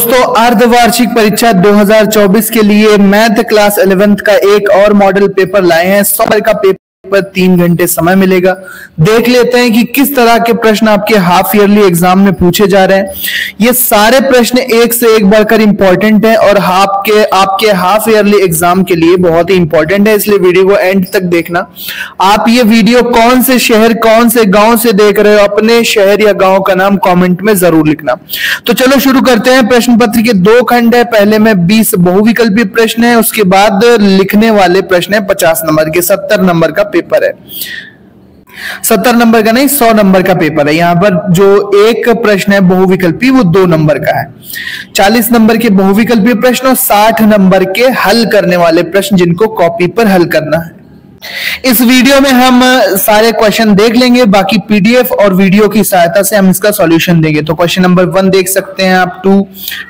दोस्तों अर्धवार्षिक परीक्षा 2024 के लिए मैथ क्लास 11th का एक और मॉडल पेपर लाए हैं। 100 नंबर का पेपर 3 घंटे समय मिलेगा। देख लेते हैं कि किस तरह के प्रश्न आपके हाफ ईयरली एग्जाम में पूछे जा रहे हैं। ये सारे प्रश्न एक से एक बढ़कर इंपॉर्टेंट है और आपके हाफ ईयरली एग्जाम के लिए बहुत ही इंपॉर्टेंट है, इसलिए वीडियो को एंड तक देखना। आप ये वीडियो कौन से शहर कौन से गांव से देख रहे हो, अपने शहर या गांव का नाम कमेंट में जरूर लिखना। तो चलो शुरू करते हैं। प्रश्न पत्र के 2 खंड है। पहले में 20 बहुविकल्पी प्रश्न है, उसके बाद लिखने वाले प्रश्न है 50 नंबर के। 70 नंबर का पेपर है, 70 नंबर का नहीं 100 नंबर का पेपर है। यहां पर जो एक प्रश्न है बहुविकल्पी वो 2 नंबर का है। 40 नंबर के बहुविकल्पी प्रश्न और 60 नंबर के हल करने वाले प्रश्न जिनको कॉपी पर हल करना है। इस वीडियो में हम सारे क्वेश्चन देख लेंगे, बाकी पीडीएफ और वीडियो की सहायता से हम इसका सॉल्यूशन देंगे। तो क्वेश्चन नंबर 1 देख सकते हैं आप 2,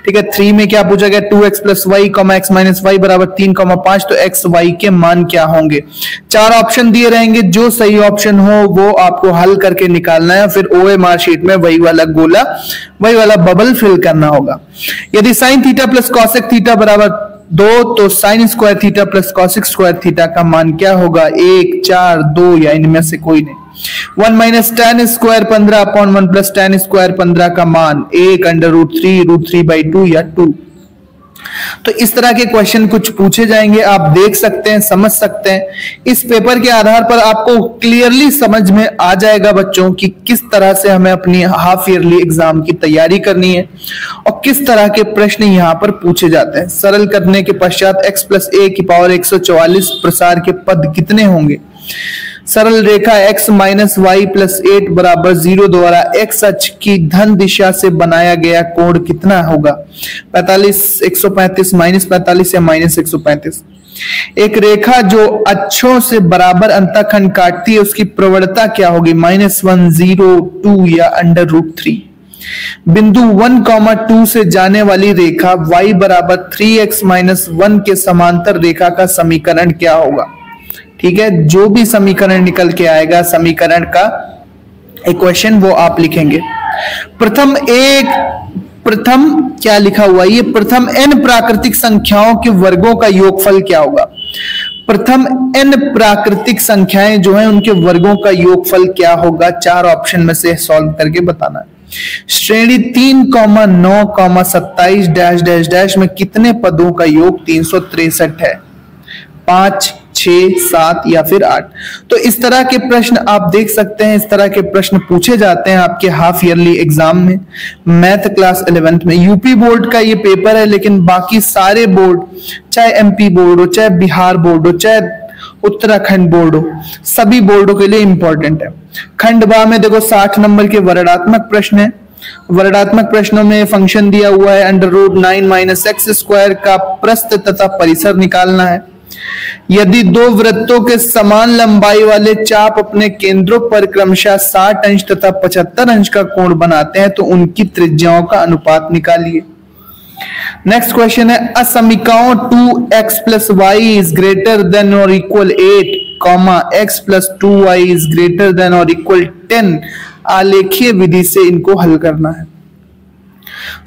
ठीक है। 3 में क्या पूछा गया, 2x + y, x - y = 3, 5, तो x y के मान क्या होंगे। 4 ऑप्शन दिए रहेंगे, जो सही ऑप्शन हो वो आपको हल करके निकालना है। फिर OMR शीट में वही वाला गोला, वही वाला बबल फिल करना होगा। यदि sin थीटा + cosec थीटा = 2, तो sin square theta + cosec square theta का मान क्या होगा, 1, 4, 2 या इनमें से कोई नहीं। 1 - tan स्क्वायर 15/1 + tan स्क्वायर 15 का मान 1 √3 √3/2 या 2। तो इस तरह के क्वेश्चन कुछ पूछे जाएंगे, आप देख सकते हैं, समझ सकते हैं। इस पेपर के आधार पर आपको क्लियरली समझ में आ जाएगा बच्चों कि किस तरह से हमें अपनी हाफ ईयरली एग्जाम की तैयारी करनी है और किस तरह के प्रश्न यहाँ पर पूछे जाते हैं। सरल करने के पश्चात x + a की पावर 144 प्रसार के पद कितने होंगे। सरल रेखा x - y + 8 = 0 द्वारा x अक्ष की धन दिशा से बनाया गया कोण कितना होगा, 45, 135, -45 या -135। एक रेखा जो अक्षों से बराबर अंतःखंड काटती है उसकी प्रवणता क्या होगी, -1, 0, 2 या √3। बिंदु 1, 2 से जाने वाली रेखा y = 3x - 1 के समांतर रेखा का समीकरण क्या होगा। ठीक है, जो भी समीकरण निकल के आएगा समीकरण का इक्वेशन वो आप लिखेंगे। प्रथम क्या लिखा हुआ है, ये प्रथम n प्राकृतिक संख्याओं के वर्गों का योगफल क्या होगा। प्रथम n प्राकृतिक संख्याएं जो हैं उनके वर्गों का योगफल क्या होगा, 4 ऑप्शन में से सॉल्व करके बताना है। श्रेणी 3, 9, 27 ... में कितने पदों का योग 363 है, 5, 6, 7 या फिर 8। तो इस तरह के प्रश्न आप देख सकते हैं, इस तरह के प्रश्न पूछे जाते हैं आपके हाफ ईयरली एग्जाम में मैथ क्लास 11th में। यूपी बोर्ड का ये पेपर है, लेकिन बाकी सारे बोर्ड, चाहे MP बोर्ड हो, चाहे बिहार बोर्ड हो, चाहे उत्तराखंड बोर्ड हो, सभी बोर्डों के लिए इंपॉर्टेंट है। खंड बा में देखो 60 नंबर के वर्णात्मक प्रश्न है। वर्णात्मक प्रश्नों में फंक्शन दिया हुआ है √9 - x² का प्रस्थ तथा परिसर निकालना है। यदि 2 वृत्तों के समान लंबाई वाले चाप अपने केंद्रों पर क्रमशः 60 अंश तथा 75 अंश का कोण बनाते हैं तो उनकी त्रिज्याओं का अनुपात निकालिए। नेक्स्ट क्वेश्चन है, असमीकाओं 2x + y is greater than or equal 8, x + 2y is greater than or equal 10 आलेखीय विधि से इनको हल करना है।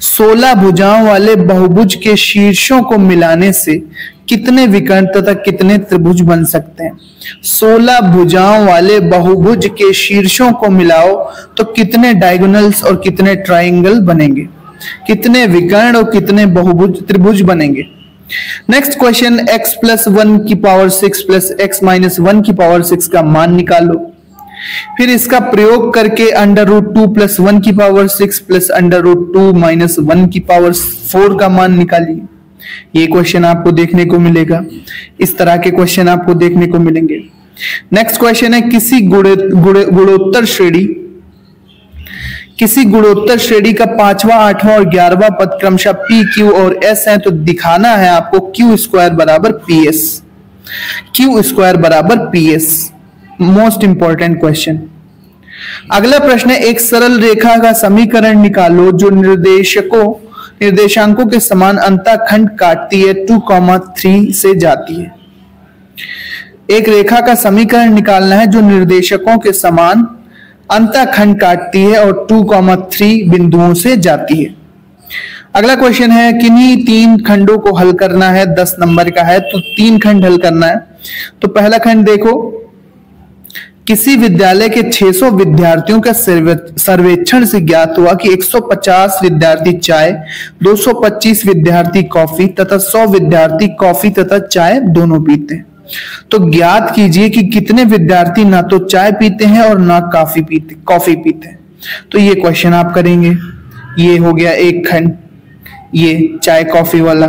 16 भुजाओं वाले बहुभुज के शीर्षों को मिलाने से कितने विकर्ण तथा कितने त्रिभुज बन सकते हैं। 16 भुजाओं वाले बहुभुज के शीर्षों को मिलाओ तो कितने डायगोनल्स और कितने ट्रायंगल बनेंगे, कितने विकर्ण और कितने बहुभुज त्रिभुज बनेंगे। नेक्स्ट क्वेश्चन, x + 1 की पावर 6 + x - 1 की पावर 6 का मान निकालो। फिर इसका प्रयोग करके √2 + 1 की पावर 6 + √2 - 1 की पावर 4 का मान निकालिए। ये क्वेश्चन आपको देखने को मिलेगा, इस तरह के क्वेश्चन आपको देखने को मिलेंगे। नेक्स्ट क्वेश्चन है, किसी गुणोत्तर श्रेणी का 5वां, 8वां और 11वां पद क्रमशः P, Q और S है, तो दिखाना है आपको Q² = PS। Q² = PS, most important question. अगला प्रश्न है, एक सरल रेखा का समीकरण निकालो जो निर्देशांकों के समान अंतःखंड काटती है 2, 3 से जाती है। एक रेखा का समीकरण निकालना है जो निर्देशकों के समान अंतःखंड काटती है और 2, 3 बिंदुओं से जाती है। अगला क्वेश्चन है, किन्हीं 3 खंडों को हल करना है, 10 नंबर का है, तो 3 खंड हल करना है। तो पहला खंड देखो, किसी विद्यालय के 600 विद्यार्थियों का सर्वेक्षण से ज्ञात हुआ कि 150 विद्यार्थी चाय, 225 विद्यार्थी कॉफी तथा 100 विद्यार्थी कॉफी तथा चाय दोनों पीते हैं। तो ज्ञात कीजिए कि कितने विद्यार्थी ना तो चाय पीते हैं और ना कॉफी पीते हैं। तो ये क्वेश्चन आप करेंगे। ये हो गया एक खंड, ये चाय कॉफी वाला।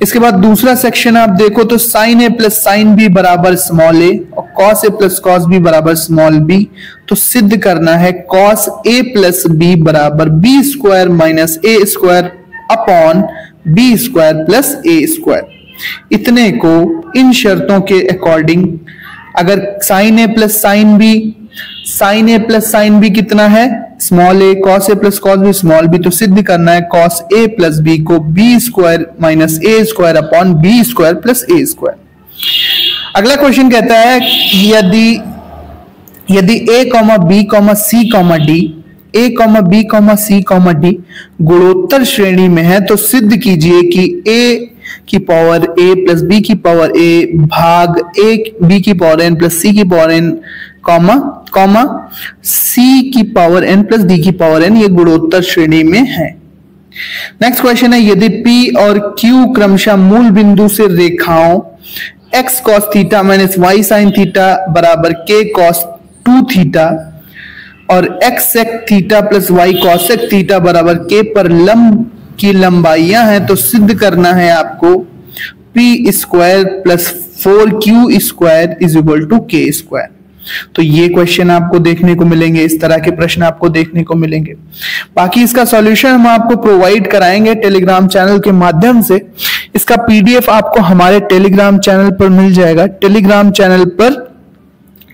इसके बाद दूसरा सेक्शन आप देखो तो sine a plus sine b बराबर स्मॉल ए और cos a plus cos b बराबर स्मॉल बी। तो सिद्ध करना है कॉस ए प्लस बी बराबर b square minus a square upon b square plus a square. इतने को इन शर्तों के अकॉर्डिंग, अगर sine a plus sine b कितना है, small a, cos a plus cos b small b, तो सिद्ध करना है कॉस ए प्लस बी को b square minus a square upon b square plus a square. अगला क्वेश्चन कहता है, यदि a comma b comma c comma d, a comma b comma c comma d गुणोत्तर श्रेणी में है, तो सिद्ध कीजिए कि ए की पावर ए प्लस बी की पावर ए भाग ए बी की पावर एन प्लस सी की पावर एन कॉमा सी की पावर एन प्लस डी की पावर एन, ये गुणोत्तर श्रेणी में है। नेक्स्ट क्वेश्चन है, यदि P और Q क्रमशः मूल बिंदु से रेखाओं x cos theta minus y sin theta बराबर k cos 2 थीटा और x sec theta plus y cosec theta बराबर k पर लंब की लंबाइयां हैं, तो सिद्ध करना है आपको p square plus 4q square is equal to k square. तो ये क्वेश्चन आपको देखने को मिलेंगे, इस तरह के प्रश्न आपको देखने को मिलेंगे। बाकी इसका सॉल्यूशन हम आपको प्रोवाइड कराएंगे टेलीग्राम चैनल के माध्यम से। इसका पीडीएफ आपको हमारे टेलीग्राम चैनल पर मिल जाएगा।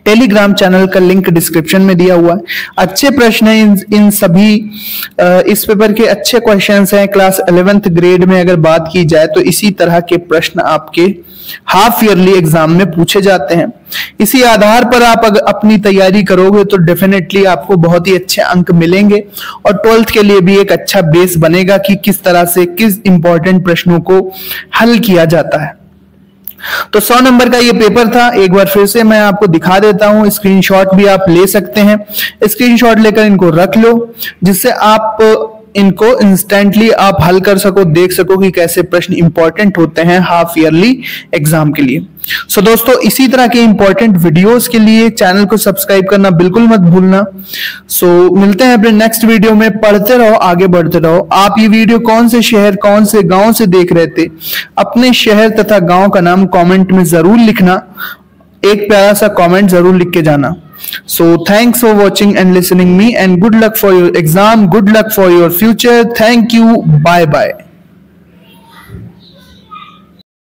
टेलीग्राम चैनल का लिंक डिस्क्रिप्शन में दिया हुआ है। अच्छे प्रश्न हैं इन सभी, इस पेपर के अच्छे क्वेश्चंस हैं। क्लास 11th ग्रेड में अगर बात की जाए तो इसी तरह के प्रश्न आपके हाफ ईयरली एग्जाम में पूछे जाते हैं। इसी आधार पर आप अगर अपनी तैयारी करोगे तो डेफिनेटली आपको बहुत ही अच्छे अंक मिलेंगे और 12th के लिए भी एक अच्छा बेस बनेगा कि किस तरह से किस इंपॉर्टेंट प्रश्नों को हल किया जाता है। तो 100 नंबर का ये पेपर था। एक बार फिर से मैं आपको दिखा देता हूं, स्क्रीनशॉट भी आप ले सकते हैं। स्क्रीनशॉट लेकर इनको रख लो, जिससे आप इनको इंस्टेंटली आप हल कर सको, देख सको कि कैसे प्रश्न इंपॉर्टेंट होते हैं हाफ ईयरली एग्जाम के लिए। सो दोस्तों, इसी तरह के इंपॉर्टेंट वीडियोस के लिए चैनल को सब्सक्राइब करना बिल्कुल मत भूलना। सो मिलते हैं अपने नेक्स्ट वीडियो में। पढ़ते रहो, आगे बढ़ते रहो। आप ये वीडियो कौन से शहर कौन से गांव से देख रहे थे, अपने शहर तथा गांव का नाम कमेंट में जरूर लिखना। एक प्यारा सा कमेंट जरूर लिख के जाना। So thanks for watching and listening me, and good luck for your exam, good luck for your future. Thank you, bye bye.